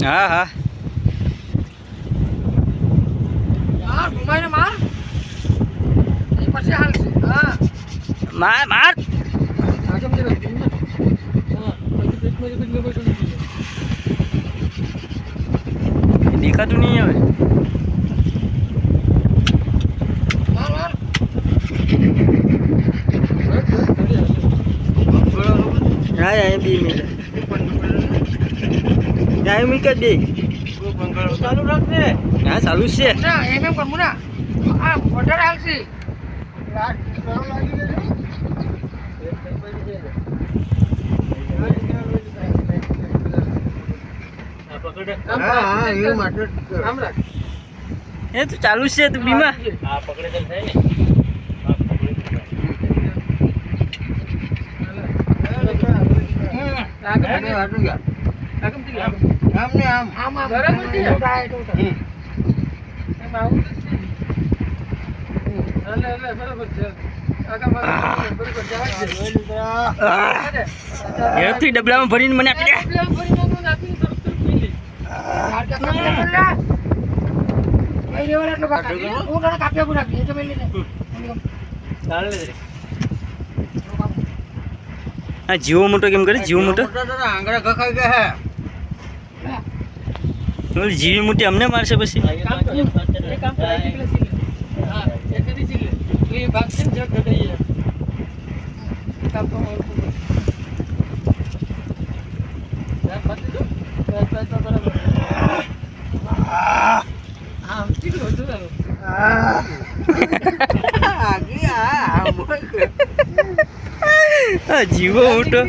હા હા યાર ઘુમાઈને માર એ પછી હાલશે હા માર માર આગળ જરા ધીમે હા પછી પેટમાં જે બધું બચી ગયું દેખાતું નહીં હવે માર માર હા અહીં 2 મિનિટ અહીં મૂકી દે ચાલુ રાખજે હા ચાલુ જ છે ના એમ કર મુના આ વધારે હાલશે એ તો ચાલુ જ છે તું બીમા હા પકડે તો થાય ને આમ બરાબર છે એમ આવું બરાબર છે એથી ડબલામાં ભરીને મને આપી દે હા જીવો મોટો કેમ કરે જીવો મોટો આંગળા ખખાઈ ગયા જીવી મોટી અમને મારશે પછી જીવો મોટો